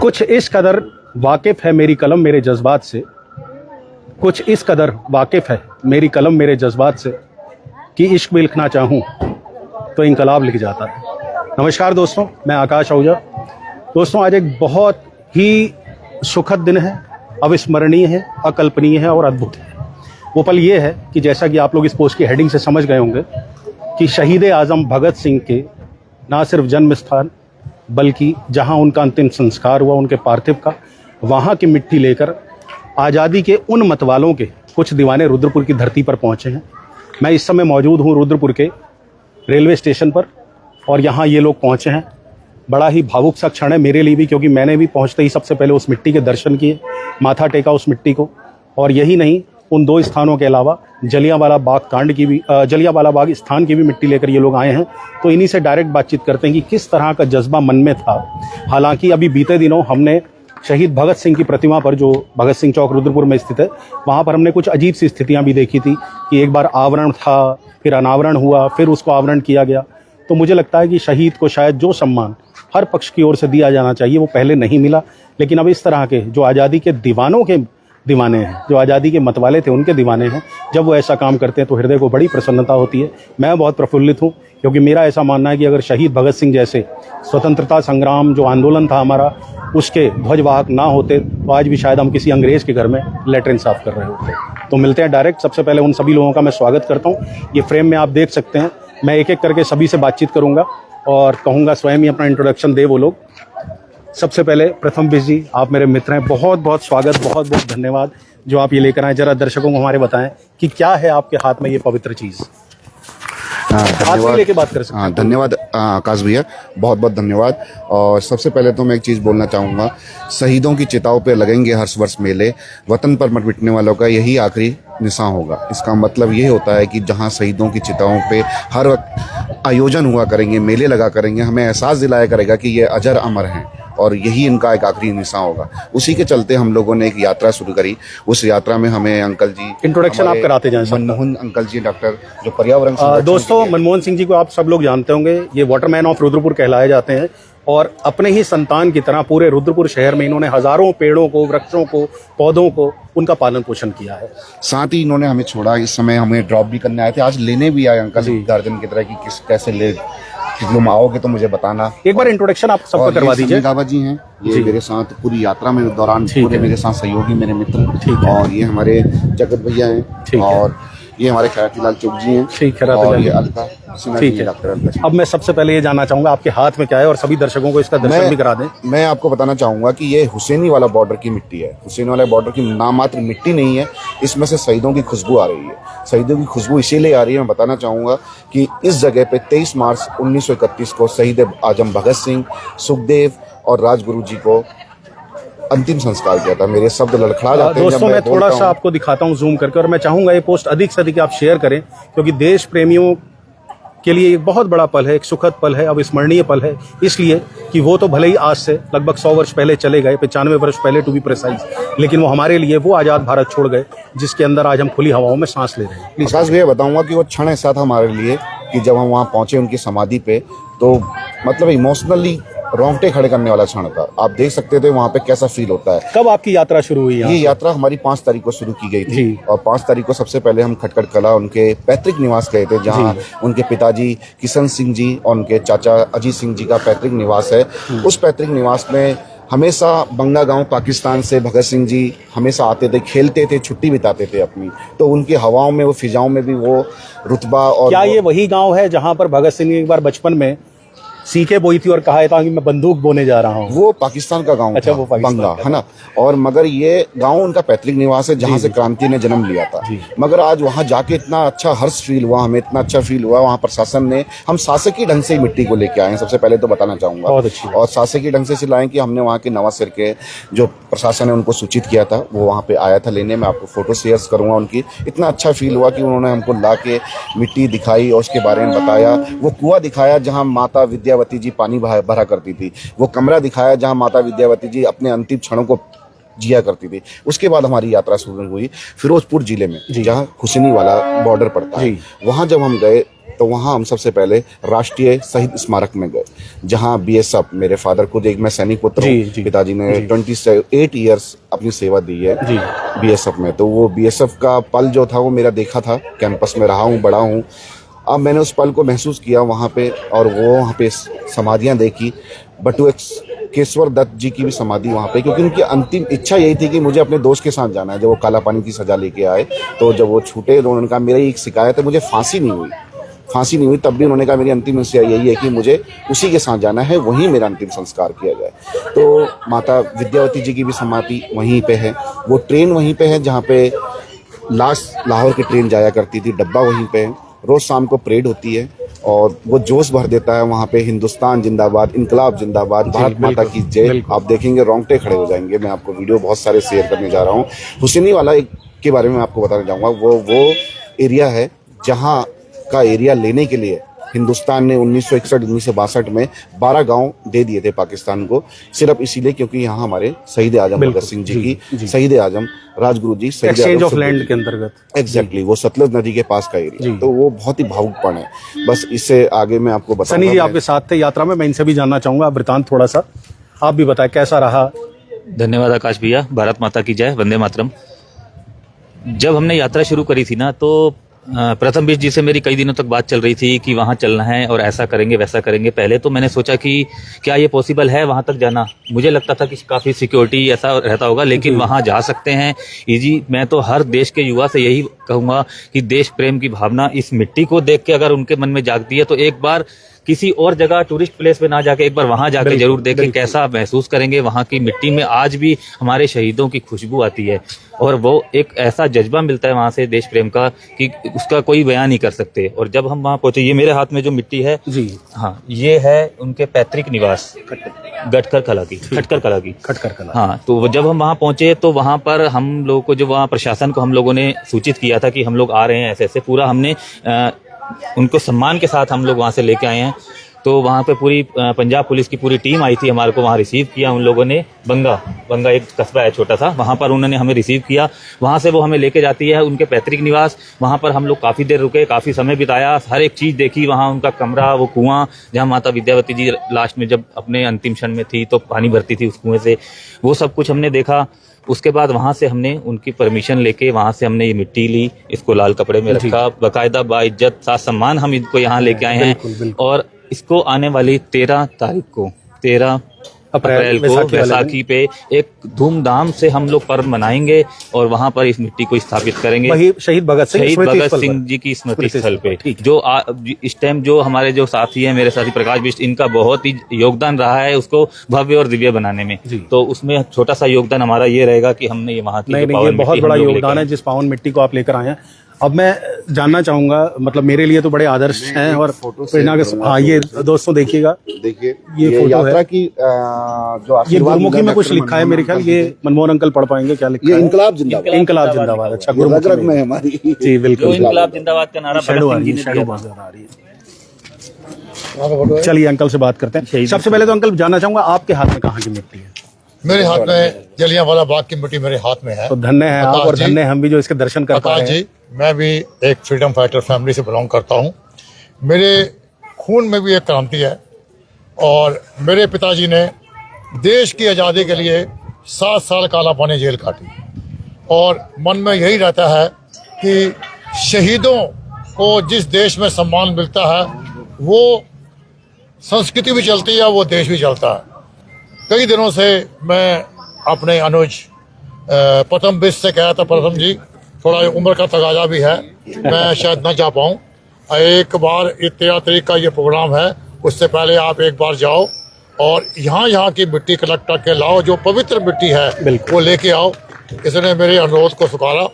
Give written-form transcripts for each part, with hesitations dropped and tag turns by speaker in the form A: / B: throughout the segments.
A: कुछ इस कदर वाकिफ़ है मेरी कलम मेरे जज्बात से, कुछ इस कदर वाकिफ़ है मेरी कलम मेरे जज्बात से कि इश्क भी लिखना चाहूँ तो इनकलाब लिख जाता है। नमस्कार दोस्तों, मैं आकाश आहूजा। दोस्तों, आज एक बहुत ही सुखद दिन है, अविस्मरणीय है, अकल्पनीय है और अद्भुत है। वो पल ये है कि जैसा कि आप लोग इस पोस्ट की हेडिंग से समझ गए होंगे कि शहीद आज़म भगत सिंह के ना सिर्फ जन्म स्थान बल्कि जहां उनका अंतिम संस्कार हुआ उनके पार्थिव का, वहां की मिट्टी लेकर आज़ादी के उन मतवालों के कुछ दीवाने रुद्रपुर की धरती पर पहुंचे हैं। मैं इस समय मौजूद हूं रुद्रपुर के रेलवे स्टेशन पर और यहाँ ये लोग पहुंचे हैं। बड़ा ही भावुक सा क्षण है मेरे लिए भी, क्योंकि मैंने भी पहुंचते ही सबसे पहले उस मिट्टी के दर्शन किए, माथा टेका उस मिट्टी को। और यही नहीं, उन दो स्थानों के अलावा जलियांवाला बाग स्थान की भी मिट्टी लेकर ये लोग आए हैं। तो इन्हीं से डायरेक्ट बातचीत करते हैं कि किस तरह का जज्बा मन में था। हालांकि अभी बीते दिनों हमने शहीद भगत सिंह की प्रतिमा पर, जो भगत सिंह चौक रुद्रपुर में स्थित है, वहाँ पर हमने कुछ अजीब सी स्थितियाँ भी देखी थी कि एक बार आवरण था, फिर अनावरण हुआ, फिर उसको आवरण किया गया। तो मुझे लगता है कि शहीद को शायद जो सम्मान हर पक्ष की ओर से दिया जाना चाहिए वो पहले नहीं मिला। लेकिन अब इस तरह के जो आज़ादी के दीवानों के दीवाने हैं, जो आज़ादी के मतवाले थे उनके दीवाने हैं, जब वो ऐसा काम करते हैं तो हृदय को बड़ी प्रसन्नता होती है। मैं बहुत प्रफुल्लित हूँ, क्योंकि मेरा ऐसा मानना है कि अगर शहीद भगत सिंह जैसे स्वतंत्रता संग्राम जो आंदोलन था हमारा, उसके ध्वजवाहक ना होते तो आज भी शायद हम किसी अंग्रेज़ के घर में लेटरिन साफ कर रहे होते। तो मिलते हैं डायरेक्ट। सबसे पहले उन सभी लोगों का मैं स्वागत करता हूँ। ये फ्रेम में आप देख सकते हैं, मैं एक एक करके सभी से बातचीत करूँगा और कहूँगा स्वयं ही अपना इंट्रोडक्शन दे वो लोग। सबसे पहले प्रथम बिज जी, आप मेरे मित्र हैं, बहुत बहुत स्वागत, बहुत बहुत धन्यवाद जो आप ये लेकर आए। जरा दर्शकों को हमारे बताएं कि क्या है आपके हाथ में ये पवित्र चीज़। हाथ में लेके बात कर सकते हैं।
B: धन्यवाद आकाश भैया, बहुत बहुत धन्यवाद। और सबसे पहले तो मैं एक चीज़ बोलना चाहूँगा, शहीदों की चिताओं पे लगेंगे हर वर्ष मेले, वतन पर मर मिटने वालों का यही आखिरी निशान होगा। इसका मतलब ये होता है कि जहाँ शहीदों की चिताओं पे हर वक्त आयोजन हुआ करेंगे, मेले लगा करेंगे, हमें एहसास दिलाया करेगा कि ये अजर अमर हैं और यही इनका एक आखिरी निशान होगा। उसी के चलते हम लोगों ने एक यात्रा शुरू करी। उस यात्रा में हमें अंकल जी,
A: इंट्रोडक्शन आप कराते जाएं।
B: मनमोहन अंकल जी, डॉक्टर जो पर्यावरण
A: दोस्तों, मनमोहन सिंह जी को आप सब लोग जानते होंगे, ये वाटरमैन ऑफ रुद्रपुर कहलाए जाते हैं और अपने ही संतान की तरह पूरे रुद्रपुर शहर में इन्होंने हजारों पेड़ों को, वृक्षों को, पौधों को, उनका पालन पोषण किया है।
B: साथ ही इन्होंने हमें छोड़ा, इस समय हमें ड्रॉप भी करने आए थे, आज लेने भी आए अंकल गार्जियन की तरह कि किस कैसे ले, तुम आओगे तो मुझे बताना।
A: एक बार इंट्रोडक्शन आप सबको करवा दीजिए।
B: बाबा जी हैं, ये मेरे साथ पूरी यात्रा में दौरान पूरे मेरे साथ सहयोगी, मेरे मित्र। और ये हमारे जगत भैया हैं और ये हमारे खैरातीलाल चौक जी हैं। और ये अलका, ठीक है डॉक्टर अलका।
A: अब मैं सबसे पहले ये जानना चाहूंगा आपके हाथ में क्या है और सभी दर्शकों को इसका दर्शन भी करा दें।
B: मैं आपको बताना चाहूंगा कि ये हुसैनी वाला बॉर्डर की मिट्टी है। हुसैनी वाला बॉर्डर की नाम मात्र मिट्टी नहीं है, इसमें से शहीदों की खुशबू आ रही है। शहीदों की खुशबू इसीलिए आ रही है, मैं बताना चाहूंगा कि इस जगह पे 23 मार्च 1931 को शहीद आजम भगत सिंह, सुखदेव और राजगुरु जी को अंतिम संस्कार किया था। मेरे शब्द लड़खड़ा जाते हैं।
A: दोस्तों, मैं थोड़ा सा आपको दिखाता हूँ जूम करके, और मैं चाहूंगा ये पोस्ट अधिक से अधिक आप शेयर करें, क्योंकि देश प्रेमियों के लिए एक बहुत बड़ा पल है, एक सुखद पल है, अविस्मरणीय पल है। इसलिए कि वो तो भले ही आज से लगभग 100 वर्ष पहले चले गए, 95 वर्ष पहले टू बी प्रिसाइज, लेकिन वो हमारे लिए वो आज़ाद भारत छोड़ गए जिसके अंदर आज हम खुली हवाओं में सांस ले रहे हैं।
B: आकाश भैया, बताऊंगा कि वो क्षण ऐसा था हमारे लिए कि जब हम वहाँ पहुंचे उनकी समाधि पे, तो मतलब इमोशनली रोंगटे खड़े करने वाला क्षण था। आप देख सकते थे वहाँ पे कैसा फील होता है।
A: कब आपकी यात्रा शुरू हुई?
B: ये यात्रा हमारी 5 तारीख को शुरू की गई थी और 5 तारीख को सबसे पहले हम खटखट कला उनके पैतृक निवास गए थे, जहाँ उनके पिताजी किशन सिंह जी और उनके चाचा अजीत सिंह जी का पैतृक निवास है। उस पैतृक निवास में हमेशा बंगा गांव पाकिस्तान से भगत सिंह जी हमेशा आते थे, खेलते थे, छुट्टी बिताते थे अपनी। तो उनकी हवाओं में, वो फिजाओं में भी वो रुतबा। और
A: क्या ये वही गाँव है जहाँ पर भगत सिंह ने एक बार बचपन में सीखे बोई थी और कहा था कि मैं बंदूक बोने जा रहा हूँ?
B: वो पाकिस्तान का गांव था, वो बंगा है ना। और मगर ये गांव उनका पैतृक निवास है, जहाँ से क्रांति ने जन्म लिया था। मगर आज वहाँ जाके इतना अच्छा हर्ष फील हुआ, हमें इतना अच्छा फील हुआ। वहाँ प्रशासन ने, हम शासकीय ढंग से मिट्टी को लेके आए हैं, सबसे पहले तो बताना चाहूंगा। और शासकीय ढंग से लाए कि हमने वहाँ के नवासिर के जो प्रशासन है उनको सूचित किया था, वो वहाँ पे आया था लेने। मैं आपको फोटो शेयर करूंगा उनकी। इतना अच्छा फील हुआ कि उन्होंने हमको ला के मिट्टी दिखाई और उसके बारे में बताया। वो कुआं दिखाया जहाँ माता विद्यावती जी पानी भरा करती थी। वो कमरा दिखाया जहाँ माता विद्यावती जी अपने अंतिम क्षणों को जिया करती थी। उसके बाद हमारी यात्रा शुरू हुई फिरोजपुर जिले में, जहाँ हुसैनी वाला बॉर्डर पड़ता है। वहाँ जब हम गए तो वहाँ हम सबसे पहले राष्ट्रीय शहीद स्मारक में गए, जहाँ बीएसएफ, मेरे फादर खुद एक मैं सैनिक पुत्र हूँ, पिताजी ने 28 ईयर्स अपनी सेवा दी है बीएसएफ में। तो वो बीएसएफ का पल जो था वो मेरा देखा था, कैंपस में रहा हूँ, बड़ा हूँ। अब मैंने उस पल को महसूस किया वहाँ पे, और वो वहाँ पे समाधियाँ देखी। बटुकेश्वर दत्त जी की भी समाधि वहाँ पे, क्योंकि उनकी अंतिम इच्छा यही थी कि मुझे अपने दोस्त के साथ जाना है। जब वो काला पानी की सजा लेके आए, तो जब वो छूटे तो उन्होंने कहा, मेरी एक शिकायत है, मुझे फांसी नहीं हुई, तब भी उन्होंने कहा मेरी अंतिम इच्छा यही है कि मुझे उसी के साथ जाना है, वहीं मेरा अंतिम संस्कार किया जाए। तो माता विद्यावती जी की भी समाधि वहीं पे है, वो ट्रेन वहीं पे है जहाँ पे लास्ट लाहौर की ट्रेन जाया करती थी, डब्बा वहीं पे है। रोज शाम को परेड होती है और वो जोश भर देता है वहाँ पे, हिंदुस्तान जिंदाबाद, इनकलाब जिंदाबाद, भारत माता की जय। आप देखेंगे रोंगटे खड़े हो जाएंगे। मैं आपको वीडियो बहुत सारे शेयर करने जा रहा हूँ। हुसैनी वाला के बारे में आपको बताना चाहूँगा। वो एरिया है जहाँ का एरिया लेने के लिए हिंदुस्तान ने 1961-1962 में 12 गांव दे दिए थे पाकिस्तान को, सिर्फ इसीलिए क्योंकि यहाँ हमारे शहीद आजम भगत सिंह जी की, शहीद आजम राजगुरु जी,
A: एक्सचेंज ऑफ लैंड के अंतर्गत।
B: एग्जैक्टली, वो सतलज नदी के पास का एरिया, तो वो बहुत ही भावुकपन है। बस इससे आगे मैं आपको बताऊंगा।
A: सनी जी आपके साथ थे यात्रा में, मैं इनसे भी जानना चाहूंगा वृतांत थोड़ा सा, आप भी बताएं कैसा रहा।
C: धन्यवाद आकाश भैया, भारत माता की जय, वंदे मातरम। जब हमने यात्रा शुरू करी थी ना, तो प्रथम बीज जी से मेरी कई दिनों तक बात चल रही थी कि वहाँ चलना है और ऐसा करेंगे वैसा करेंगे। पहले तो मैंने सोचा कि क्या ये पॉसिबल है वहाँ तक जाना। मुझे लगता था कि काफ़ी सिक्योरिटी ऐसा रहता होगा, लेकिन वहाँ जा सकते हैं इजी। मैं तो हर देश के युवा से यही कहूँगा कि देश प्रेम की भावना इस मिट्टी को देख के अगर उनके मन में जागती है, तो एक बार किसी और जगह टूरिस्ट प्लेस पे ना जाके एक बार वहां जाके जरूर देखें, कैसा महसूस करेंगे। वहां की मिट्टी में आज भी हमारे शहीदों की खुशबू आती है, और वो एक ऐसा जज्बा मिलता है वहां से देश प्रेम का कि उसका कोई बयान नहीं कर सकते। और जब हम वहां पहुंचे, ये मेरे हाथ में जो मिट्टी है जी, हाँ, ये है उनके पैतृक निवास खटकर कला की। हाँ, तो जब हम वहां पहुंचे तो वहां पर हम लोगों को, जो वहां प्रशासन को हम लोगों ने सूचित किया था कि हम लोग आ रहे हैं ऐसे ऐसे, पूरा हमने उनको सम्मान के साथ हम लोग वहाँ से लेके आए हैं। तो वहाँ पे पूरी पंजाब पुलिस की पूरी टीम आई थी, हमारे को वहाँ रिसीव किया उन लोगों ने। बंगा एक कस्बा है छोटा सा, वहाँ पर उन्होंने हमें रिसीव किया। वहाँ से वो हमें लेके जाती है उनके पैतृक निवास। वहाँ पर हम लोग काफ़ी देर रुके, काफ़ी समय बिताया, हर एक चीज़ देखी। वहाँ उनका कमरा, वो कुआं जहाँ माता विद्यावती जी लास्ट में जब अपने अंतिम क्षण में थी तो पानी भरती थी उस कुएं से, वो सब कुछ हमने देखा। उसके बाद वहां से हमने उनकी परमिशन लेके वहां से हमने ये मिट्टी ली, इसको लाल कपड़े में रखा, बाकायदा बाइज्जत साथ सम्मान हम इनको यहाँ लेके आए हैं। और इसको आने वाली 13 तारीख को, 13 अप्रैल को बैसाखी पे एक धूमधाम से हम लोग पर्व मनाएंगे और वहां पर इस मिट्टी को स्थापित करेंगे।
A: वही शहीद भगत
C: सिंह जी की स्मृति स्थल पे, जो इस टाइम जो हमारे जो साथी हैं, मेरे साथी प्रकाश बिष्ट, इनका बहुत ही योगदान रहा है उसको भव्य और दिव्य बनाने में। तो उसमें छोटा सा योगदान हमारा ये रहेगा कि हमने ये वहाँ की
A: बहुत बड़ा योगदान है जिस पावन मिट्टी को आप लेकर आए हैं। अब मैं जानना चाहूंगा, मतलब मेरे लिए तो बड़े आदर्श हैं और प्रेरणा के। हाँ, ये दोस्तों देखिएगा, देखिए ये यात्रा की जो ये गुरुमुखी में कुछ लिखा है मेरे ख्याल, ये मनमोहन अंकल पढ़ पाएंगे क्या लिखा है?
B: इनकलाब जिंदाबाद,
A: इनकलाब जिंदाबाद। अच्छा,
B: गुरुमुखी में हमारी जी बिल्कुल
C: इनकलाब जिंदाबाद का नारा आ रही है।
A: चलिए अंकल से बात करते हैं। सबसे पहले तो अंकल जानना चाहूंगा, आपके हाथ में कहाँ की मिट्टी है?
D: मेरे हाथ में जलियांवाला बाग की मिट्टी मेरे हाथ में है।
A: तो धन्य है आप और धन्य हम भी जो इसके दर्शन कर पा रहे हैं।
D: मैं भी एक फ्रीडम फाइटर फैमिली से बिलोंग करता हूँ। मेरे खून में भी एक क्रांति है, और मेरे पिताजी ने देश की आज़ादी के लिए 7 साल काला पानी जेल काटी, और मन में यही रहता है कि शहीदों को जिस देश में सम्मान मिलता है वो संस्कृति भी चलती है, वो देश भी चलता है। कई दिनों से मैं अपने अनुज प्रथम बिष्ट से कहा था, प्रथम जी थोड़ा उम्र का तगाजा भी है, मैं शायद न जा पाऊँ। एक बार 13 तारीख का ये प्रोग्राम है, उससे पहले आप एक बार जाओ और यहाँ की मिट्टी कलेक्ट करके लाओ, जो पवित्र मिट्टी है वो लेके आओ। इसने मेरे अनुरोध को स्वीकारा,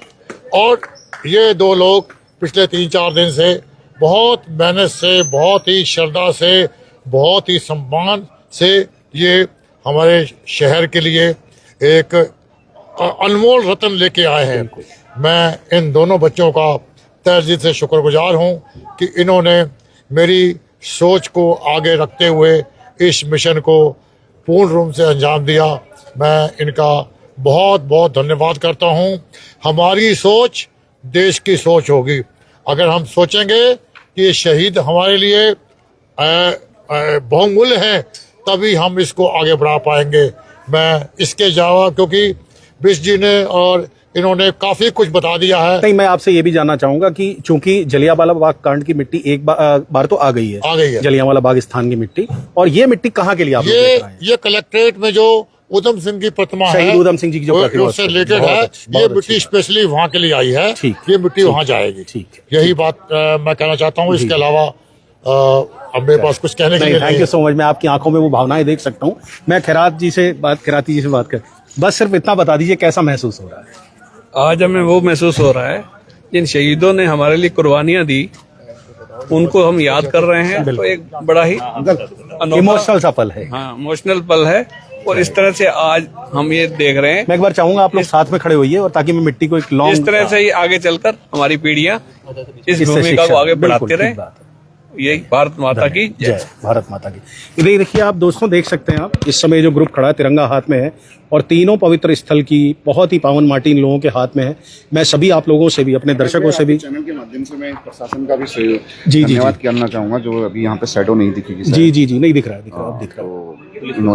D: और ये 2 लोग पिछले 3-4 दिन से बहुत मेहनत से, बहुत ही श्रद्धा से, बहुत ही सम्मान से ये हमारे शहर के लिए एक अनमोल रत्न लेके आए हैं। मैं इन दोनों बच्चों का तहे दिल से शुक्रगुजार हूं कि इन्होंने मेरी सोच को आगे रखते हुए इस मिशन को पूर्ण रूप से अंजाम दिया। मैं इनका बहुत बहुत धन्यवाद करता हूं। हमारी सोच देश की सोच होगी। अगर हम सोचेंगे कि ये शहीद हमारे लिए बहुमूल्य हैं, तभी हम इसको आगे बढ़ा पाएंगे। मैं इसके अलावा, क्योंकि बिश जी ने और इन्होंने काफी कुछ बता दिया है।
A: नहीं, मैं आपसे ये भी जानना चाहूंगा कि चूंकि जलियांवाला बाग कांड की मिट्टी एक बार तो आ गई है, जलियांवाला बाग स्थान की मिट्टी, और ये मिट्टी कहाँ के लिए आप लोग लेकर आए हैं?
D: ये कलेक्ट्रेट में जो उधम सिंह की प्रतिमा है,
A: शहीद उधम सिंह जी की जो प्रतिमा
D: उससे रिलेटेड है, ये मिट्टी स्पेशली वहाँ के लिए आई है। ये मिट्टी वहाँ जाएगी।
A: ठीक है,
D: यही बात मैं कहना चाहता हूँ। इसके अलावा अब मेरे पास कुछ कहने के लिए
A: थैंक यू सो मच। मैं आपकी आंखों में वो भावनाएं देख सकता हूँ। मैं खैराती जी से बात कर, बस सिर्फ इतना बता दीजिए कैसा महसूस हो रहा है
E: आज? हमें वो महसूस हो रहा है जिन शहीदों ने हमारे लिए कुर्बानियां दी, उनको हम याद कर रहे हैं। तो एक बड़ा ही
A: इमोशनल सा पल है।
E: हाँ, इमोशनल पल है। और इस तरह से आज हम ये देख रहे हैं।
A: मैं एक बार चाहूंगा आप लोग साथ में खड़े होइए, और ताकि मैं मिट्टी को एक लॉन्ग,
E: इस तरह से ही आगे चलकर हमारी पीढ़ियां इस भूमिका को आगे बढ़ाते रहे। यही भारत माता की जय।
A: भारत माता की। इधर देखिए आप दोस्तों, देख सकते हैं आप, इस समय जो ग्रुप खड़ा है तिरंगा हाथ में है, और तीनों पवित्र स्थल की बहुत ही पावन माटी इन लोगों के हाथ में है। मैं सभी आप लोगों से भी, अपने दर्शकों से भी,
B: चैनल के माध्यम से मैं प्रशासन का भी
A: धन्यवाद
B: करना चाहूंगा, जो अभी यहाँ पे शैडो नहीं दिखेगी।
A: जी नहीं दिख रहा है।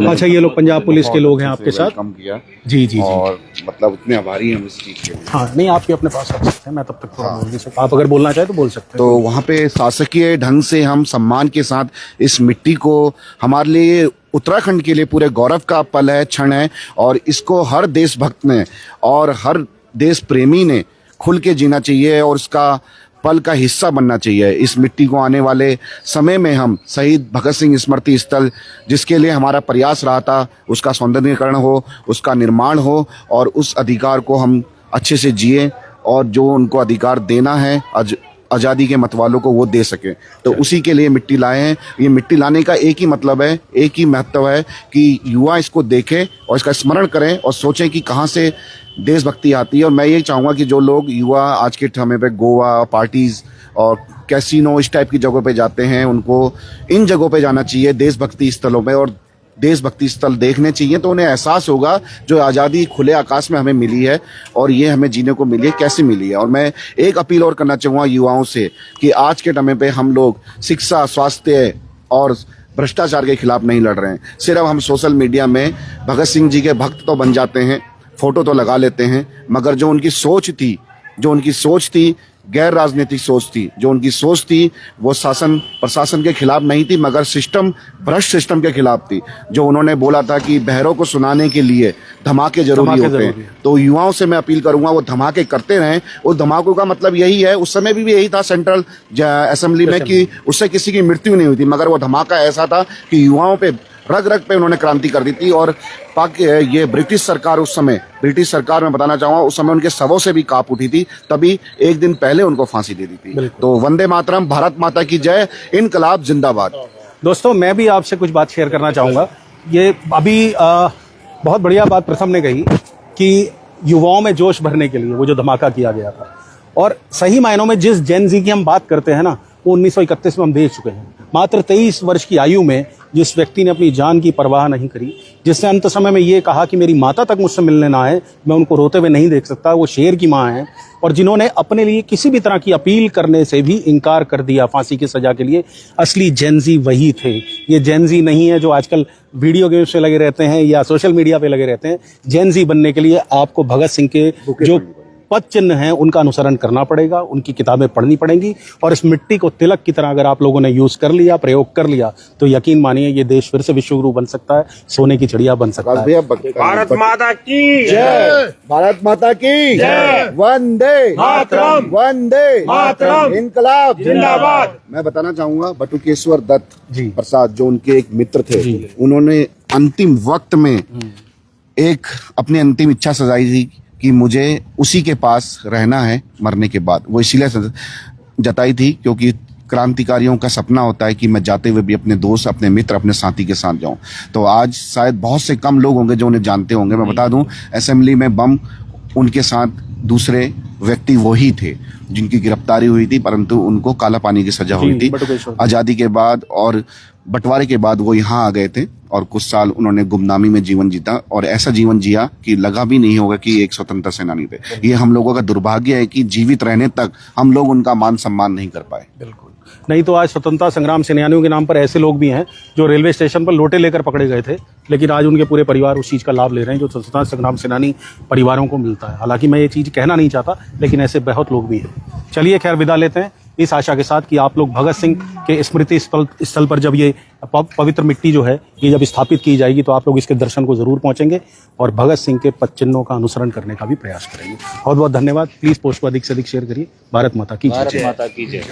A: अच्छा, ये लोग पंजाब पुलिस के लोग हैं आपके साथ?
B: कम किया
A: जी
B: और मतलब इतने आभारी हम इस चीज के लिए।
A: हाँ, नहीं आप भी अपने पास रख सकते हैं, मैं तब तक थोड़ा बोल सकता हूं। आप अगर बोलना चाहे तो बोल सकते हैं।
B: तो वहाँ पे शासकीय ढंग से हम सम्मान के साथ इस मिट्टी को, हमारे लिए उत्तराखंड के लिए पूरे गौरव का पल है, क्षण है, और इसको हर देशभक्त ने और हर देश प्रेमी ने खुल के जीना चाहिए और इसका पल का हिस्सा बनना चाहिए। इस मिट्टी को आने वाले समय में हम शहीद भगत सिंह स्मृति स्थल, जिसके लिए हमारा प्रयास रहा था, उसका सौंदर्यीकरण हो, उसका निर्माण हो, और उस अधिकार को हम अच्छे से जिए, और जो उनको अधिकार देना है आज़ादी के मतवालों को, वो दे सके। तो उसी के लिए मिट्टी लाए हैं। ये मिट्टी लाने का एक ही मतलब है, एक ही महत्व है कि युवा इसको देखें और इसका स्मरण करें और सोचें कि कहाँ से देशभक्ति आती है। और मैं ये चाहूँगा कि जो लोग युवा आज के समय पे गोवा पार्टीज और कैसीनो इस टाइप की जगहों पे जाते हैं, उनको इन जगहों पे जाना चाहिए, देशभक्ति स्थलों पे, और देशभक्ति स्थल देखने चाहिए। तो उन्हें एहसास होगा जो आज़ादी खुले आकाश में हमें मिली है, और ये हमें जीने को मिली है, कैसे मिली है। और मैं एक अपील और करना चाहूँगा युवाओं से कि आज के समय पे हम लोग शिक्षा, स्वास्थ्य और भ्रष्टाचार के खिलाफ नहीं लड़ रहे हैं। सिर्फ हम सोशल मीडिया में भगत सिंह जी के भक्त तो बन जाते हैं, फोटो तो लगा लेते हैं, मगर जो उनकी सोच थी गैर राजनीतिक सोच थी, जो उनकी सोच थी वो शासन प्रशासन के खिलाफ नहीं थी, मगर भ्रष्ट सिस्टम के खिलाफ थी। जो उन्होंने बोला था कि बहरों को सुनाने के लिए धमाके जरूरी होते हैं, तो युवाओं से मैं अपील करूंगा वो धमाके करते रहें। उस धमाकों का मतलब यही है, उस समय भी यही था सेंट्रल असेंबली में, कि उससे किसी की मृत्यु नहीं हुई थी, मगर वो धमाका ऐसा था कि युवाओं पे रग रग पे उन्होंने क्रांति कर दी थी। और ये ब्रिटिश सरकार में बताना चाहूंगा, उस समय उनके शवों से भी कांप उठी थी, तभी एक दिन पहले उनको फांसी दे दी थी। तो वंदे मातरम, भारत माता की जय, इनकलाब जिंदाबाद।
A: दोस्तों, मैं भी आपसे कुछ बात शेयर करना चाहूँगा। ये अभी बहुत बढ़िया बात प्रथम ने कही कि युवाओं में जोश भरने के लिए वो जो धमाका किया गया था, और सही मायनों में जिस जेन जी की हम बात करते हैं ना, वो 1931 में हम देख चुके हैं। मात्र 23 वर्ष की आयु में जिस व्यक्ति ने अपनी जान की परवाह नहीं करी, जिसने अंत समय में ये कहा कि मेरी माता तक मुझसे मिलने ना आए, मैं उनको रोते हुए नहीं देख सकता, वो शेर की माँ है, और जिन्होंने अपने लिए किसी भी तरह की अपील करने से भी इनकार कर दिया फांसी की सजा के लिए, असली जेनजी वही थे। ये जेनजी नहीं है जो आजकल वीडियो गेम्स में लगे रहते हैं या सोशल मीडिया पे लगे रहते हैं। जेनजी बनने के लिए आपको भगत सिंह के जो पद चिन्ह हैं उनका अनुसरण करना पड़ेगा, उनकी किताबें पढ़नी पड़ेंगी, और इस मिट्टी को तिलक की तरह अगर आप लोगों ने यूज कर लिया, प्रयोग कर लिया, तो यकीन मानिए ये देश फिर से विश्वगुरु बन सकता है, सोने की चिड़िया बन सकता है।
F: भारत माता की जय,
B: भारत माता की जय, वंदे
F: मातरम,
B: वंदे
F: मातरम,
B: इनकलाब
F: जिंदाबाद।
B: मैं बताना चाहूंगा बटुकेश्वर दत्त
A: जी
B: प्रसाद, जो उनके एक मित्र थे, उन्होंने अंतिम वक्त में एक अपनी अंतिम इच्छा सजाई थी कि मुझे उसी के पास रहना है मरने के बाद। वो इसीलिए जताई थी क्योंकि क्रांतिकारियों का सपना होता है कि मैं जाते हुए भी अपने दोस्त, अपने मित्र, अपने साथी के साथ जाऊं। तो आज शायद बहुत से कम लोग होंगे जो उन्हें जानते होंगे। मैं बता दूं, असेंबली में बम उनके साथ दूसरे व्यक्ति वही थे जिनकी गिरफ्तारी हुई थी, परंतु उनको काला पानी की सजा हुई थी। आज़ादी के बाद और बंटवारे के बाद वो यहाँ आ गए थे, और कुछ साल उन्होंने गुमनामी में जीवन जीता, और ऐसा जीवन जिया कि लगा भी नहीं होगा कि एक स्वतंत्रता सेनानी थे। ये हम लोगों का दुर्भाग्य है कि जीवित रहने तक हम लोग उनका मान सम्मान नहीं कर पाए।
A: बिल्कुल। नहीं तो आज स्वतंत्रता संग्राम सेनानियों के नाम पर ऐसे लोग भी हैं जो रेलवे स्टेशन पर लोटे लेकर पकड़े गए थे, लेकिन आज उनके पूरे परिवार उस चीज़ का लाभ ले रहे हैं जो स्वतंत्रता संग्राम सेनानी परिवारों को मिलता है। हालांकि मैं ये चीज़ कहना नहीं चाहता, लेकिन ऐसे बहुत लोग भी हैं। चलिए खैर विदा लेते हैं इस आशा के साथ कि आप लोग भगत सिंह के स्मृति स्थल पर जब ये पवित्र मिट्टी जो है ये जब स्थापित की जाएगी तो आप लोग इसके दर्शन को जरूर पहुंचेंगे और भगत सिंह के पद चिन्हों का अनुसरण करने का भी प्रयास करेंगे। बहुत बहुत धन्यवाद। प्लीज पोस्ट को अधिक से अधिक शेयर करिए। भारत माता की जय।
C: भारत माता की जय।